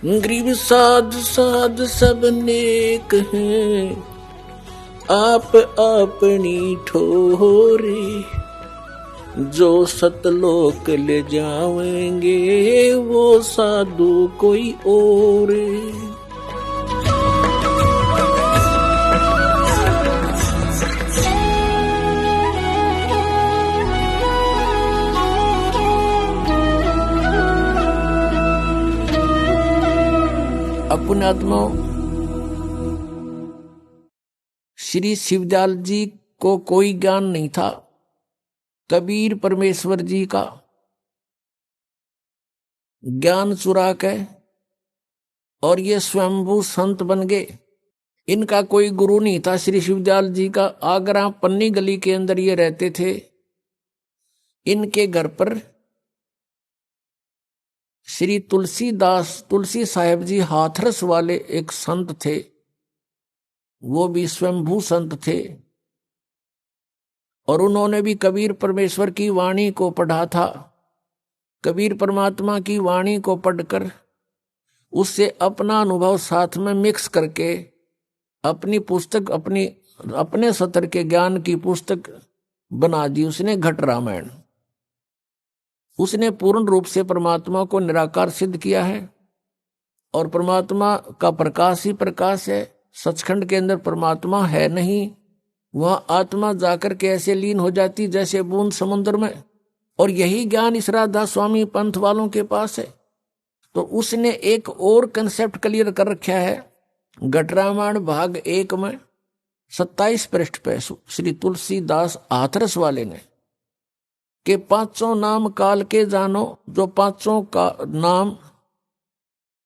गरीब साध साध सब नेक हैं, आप अपनी ठोरे। जो सतलोक ले जावेंगे वो साधु कोई और। अपने आत्मा श्री शिवदयाल जी को कोई ज्ञान नहीं था। कबीर परमेश्वर जी का ज्ञान चुरा के और ये स्वयंभू संत बन गए। इनका कोई गुरु नहीं था। श्री शिवदयाल जी का आगरा पन्नी गली के अंदर ये रहते थे। इनके घर पर श्री तुलसी साहेब जी हाथरस वाले एक संत थे, वो भी स्वयंभू संत थे। और उन्होंने भी कबीर परमेश्वर की वाणी को पढ़ा था। कबीर परमात्मा की वाणी को पढ़कर उससे अपना अनुभव साथ में मिक्स करके अपनी पुस्तक अपने सतर के ज्ञान की पुस्तक बना दी उसने, घट रामायण। उसने पूर्ण रूप से परमात्मा को निराकार सिद्ध किया है और परमात्मा का प्रकाश ही प्रकाश है। सचखंड के अंदर परमात्मा है नहीं, वह आत्मा जाकर के ऐसे लीन हो जाती जैसे बूंद समुद्र में। और यही ज्ञान इस राधा स्वामी पंथ वालों के पास है। तो उसने एक और कंसेप्ट क्लियर कर रखा है। घट रामायण भाग 1 में 27 पृष्ठ पे श्री तुलसीदास हाथरस वाले ने कि पांचों नाम काल के जानो। जो पांचों का नाम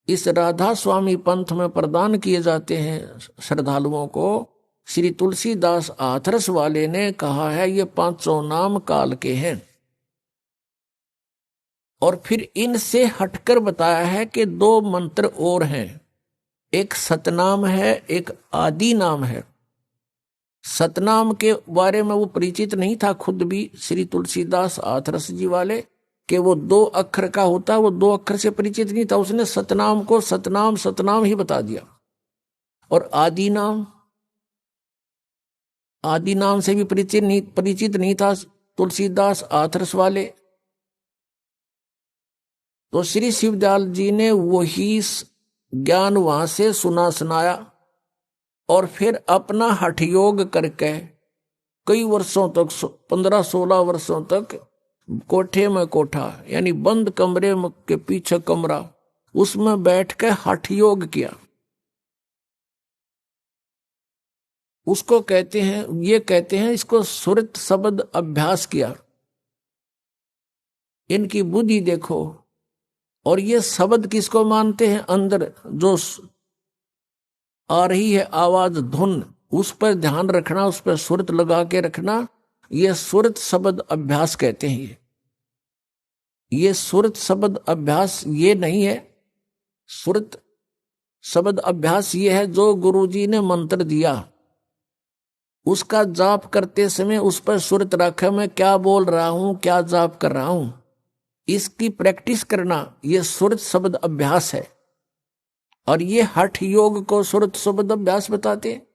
इस राधा स्वामी पंथ में प्रदान किए जाते हैं श्रद्धालुओं को, श्री तुलसीदास हाथरस वाले ने कहा है ये पांचों नाम काल के हैं। और फिर इनसे हटकर बताया है कि 2 मंत्र और हैं, एक सतनाम है, एक आदि नाम है। सतनाम के बारे में वो परिचित नहीं था खुद भी श्री तुलसीदास हाथरस जी वाले, कि वो 2 अक्षर का होता, वो 2 अक्षर से परिचित नहीं था। उसने सतनाम को सतनाम ही बता दिया। और आदि नाम से भी परिचित नहीं था तुलसीदास हाथरस वाले। तो श्री शिवदयाल जी ने वही ज्ञान वहां से सुनाया और फिर अपना हठ योग करके कई वर्षों तक 15-16 वर्षों तक कोठे में कोठा यानी बंद कमरे के पीछे कमरा, उसमें बैठ के हठ योग किया। उसको कहते हैं इसको सुरत शब्द अभ्यास किया। इनकी बुद्धि देखो। और ये शब्द किसको मानते हैं? अंदर जो आ रही है आवाज धुन, उस पर ध्यान रखना, उस पर सुरत लगा के रखना, ये सुरत शब्द अभ्यास कहते हैं। ये सुरत शब्द अभ्यास ये नहीं है। सुरत शब्द अभ्यास ये है जो गुरुजी ने मंत्र दिया उसका जाप करते समय उस पर सुरत रखे, मैं क्या बोल रहा हूं, क्या जाप कर रहा हूं, इसकी प्रैक्टिस करना, ये सुरत शब्द अभ्यास है। और ये हठ योग को सुरत शब्द अभ्यास बताते हैं।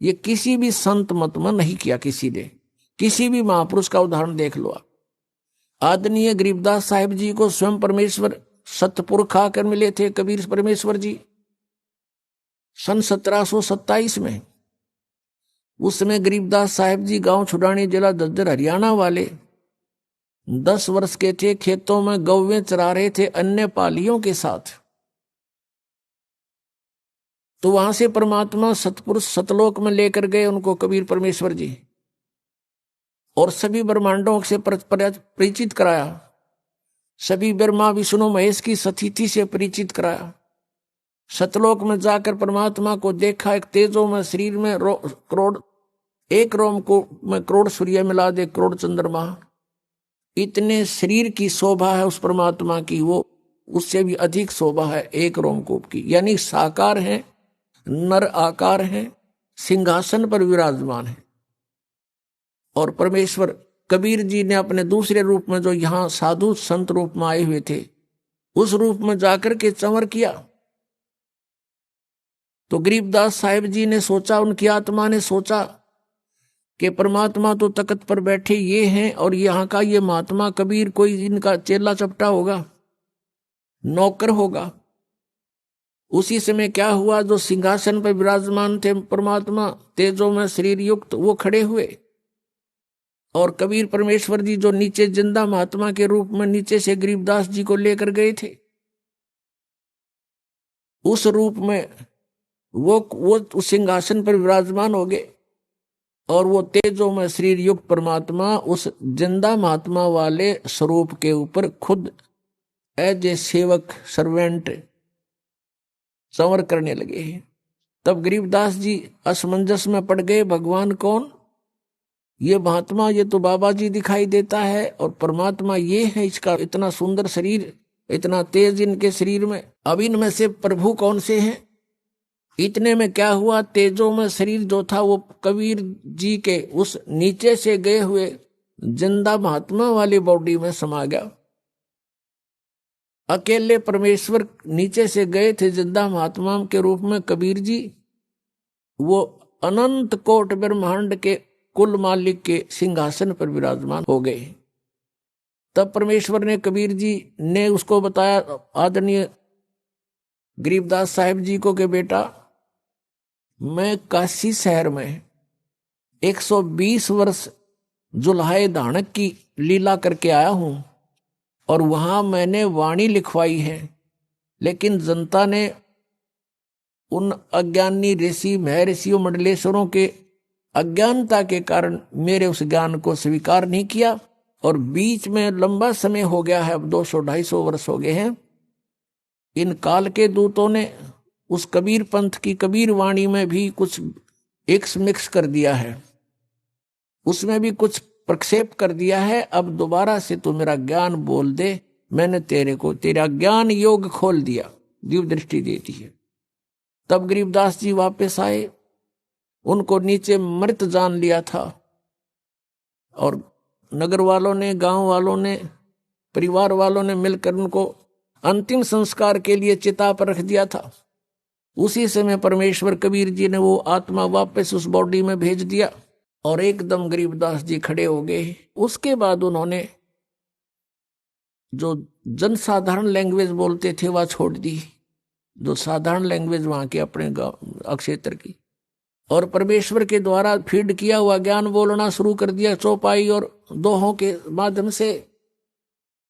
ये किसी भी संत मत में नहीं किया किसी ने। किसी भी महापुरुष का उदाहरण देख लो आप। आदरणीय गरीबदास साहिब जी को स्वयं परमेश्वर सतपुरख आकर मिले थे, कबीर परमेश्वर जी, सन 1727 में। उस समय गरीबदास साहिब जी गांव छुड़ानी, जिला दद्दर, हरियाणा वाले 10 वर्ष के थे। खेतों में गौवें चरा रहे थे अन्य पालियों के साथ। तो वहां से परमात्मा सतपुरुष सतलोक में लेकर गए उनको कबीर परमेश्वर जी, और सभी ब्रह्मांडों से परिचित कराया। सभी ब्रह्मा विष्णु महेश की सतीथि से परिचित कराया। सतलोक में जाकर परमात्मा को देखा। एक तेजों में शरीर में करोड़, एक रोम को में करोड़ सूर्य मिला दे, करोड़ चंद्रमा, इतने शरीर की शोभा है उस परमात्मा की, वो उससे भी अधिक शोभा है एक रोमकूप की। यानी साकार है, नर आकार है, सिंहासन पर विराजमान है। और परमेश्वर कबीर जी ने अपने दूसरे रूप में, जो यहाँ साधु संत रूप में आए हुए थे, उस रूप में जाकर के चंवर किया। तो गरीबदास साहिब जी ने सोचा, उनकी आत्मा ने सोचा कि परमात्मा तो तख्त पर बैठे ये हैं और यहाँ का ये महात्मा कबीर कोई इनका चेला चपटा होगा, नौकर होगा। उसी समय क्या हुआ, जो सिंहासन पर विराजमान थे परमात्मा तेजों में शरीर युक्त, वो खड़े हुए और कबीर परमेश्वर जी जो नीचे जिंदा महात्मा के रूप में नीचे से गरीबदास जी को लेकर गए थे, उस रूप में वो उस सिंहासन पर विराजमान हो गए और वो तेजों में शरीर युक्त परमात्मा उस जिंदा महात्मा वाले स्वरूप के ऊपर खुद एज ए सेवक सर्वेंट संवर करने लगे हैं। तब गरीबदास जी असमंजस में पड़ गए, भगवान कौन, ये महात्मा ये तो बाबा जी दिखाई देता है और परमात्मा ये है, इसका इतना सुंदर शरीर, इतना तेज इनके शरीर में, अब इनमें से प्रभु कौन से हैं। इतने में क्या हुआ, तेजों में शरीर जो था वो कबीर जी के उस नीचे से गए हुए जिंदा महात्मा वाली बॉडी में समा गया। अकेले परमेश्वर नीचे से गए थे जिंदा महात्मा के रूप में कबीर जी, वो अनंत कोट ब्रह्मांड के कुल मालिक के सिंहासन पर विराजमान हो गए। तब परमेश्वर ने कबीर जी ने उसको बताया, आदरणीय गरीबदास साहिब जी को, कि बेटा मैं काशी शहर में 120 वर्ष जुल्हाए धानक की लीला करके आया हूं और वहां मैंने वाणी लिखवाई है, लेकिन जनता ने उन अज्ञानी ऋषि महर्षियों मंडलेश्वरों के अज्ञानता के कारण मेरे उस ज्ञान को स्वीकार नहीं किया और बीच में लंबा समय हो गया है, अब 200-250 वर्ष हो गए हैं, इन काल के दूतों ने उस कबीर पंथ की कबीर वाणी में भी कुछ एक्स मिक्स कर दिया है, उसमें भी कुछ प्रक्षेप कर दिया है। अब दोबारा से तो मेरा ज्ञान बोल दे, मैंने तेरे को तेरा ज्ञान योग खोल दिया, दिव्य दृष्टि देती है। तब गरीबदास जी वापस आए, उनको नीचे मृत जान लिया था और नगर वालों ने, गांव वालों ने, परिवार वालों ने मिलकर उनको अंतिम संस्कार के लिए चिता पर रख दिया था। उसी समय परमेश्वर कबीर जी ने वो आत्मा वापस उस बॉडी में भेज दिया और एकदम गरीबदास जी खड़े हो गए। उसके बाद उन्होंने जो जनसाधारण लैंग्वेज बोलते थे वह छोड़ दी, जो साधारण लैंग्वेज वहां के अपने क्षेत्र की, और परमेश्वर के द्वारा फीड किया हुआ ज्ञान बोलना शुरू कर दिया चौपाई और दोहों के माध्यम से।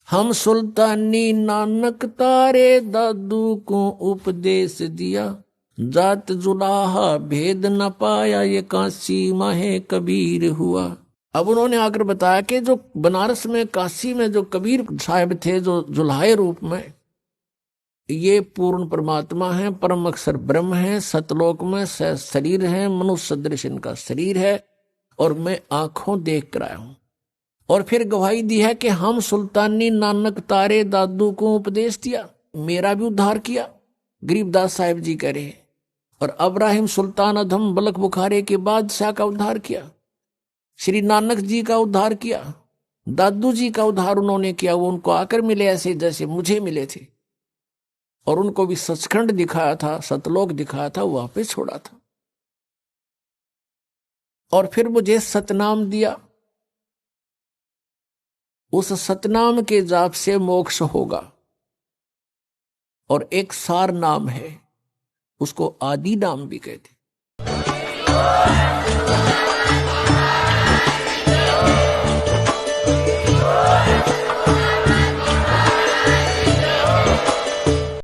हम सुल्तानी नानक तारे दादू को उपदेश दिया, जात जुलाहा भेद न पाया ये काशी माहे कबीर हुआ। अब उन्होंने आकर बताया कि जो बनारस में काशी में जो कबीर साहब थे, जो जुल्हाए रूप में, ये पूर्ण परमात्मा है, परम अक्षर ब्रह्म है, सतलोक में शरीर है, मनुष्य सदृश इनका शरीर है और मैं आंखों देख कर आया हूं। और फिर गवाही दी है कि हम सुल्तानी नानक तारे दादू को उपदेश दिया, मेरा भी उद्धार किया, गरीबदास साहिब जी कह रहे, और अब्राहिम सुल्तान अधम बलक बुखारे के बादशाह का उद्धार किया, श्री नानक जी का उद्धार किया, दादू जी का उद्धार उन्होंने किया। वो उनको आकर मिले ऐसे जैसे मुझे मिले थे और उनको भी सचखंड दिखाया था, सतलोक दिखाया था, वापस छोड़ा था और फिर मुझे सतनाम दिया। उस सतनाम के जाप से मोक्ष होगा और एक सार नाम है, उसको आदि नाम भी कहते।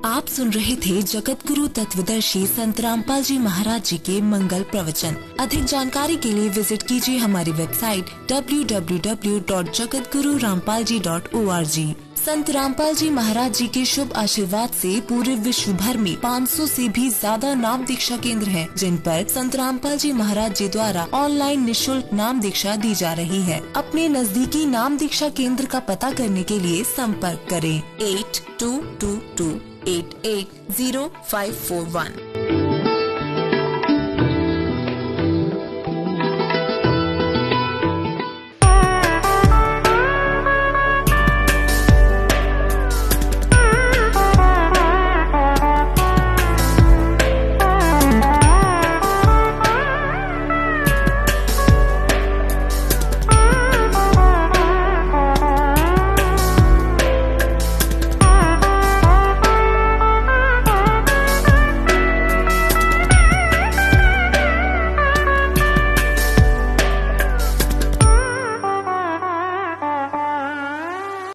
आप सुन रहे थे जगत गुरु तत्वदर्शी संत रामपाल जी महाराज जी के मंगल प्रवचन। अधिक जानकारी के लिए विजिट कीजिए हमारी वेबसाइट www.jagatgururampalji.org। संत रामपाल जी महाराज जी के शुभ आशीर्वाद से पूरे विश्व भर में 500 से भी ज्यादा नाम दीक्षा केंद्र हैं, जिन पर संत रामपाल जी महाराज जी द्वारा ऑनलाइन निशुल्क नाम दीक्षा दी जा रही है। अपने नजदीकी नाम दीक्षा केंद्र का पता करने के लिए संपर्क करें 8222880541।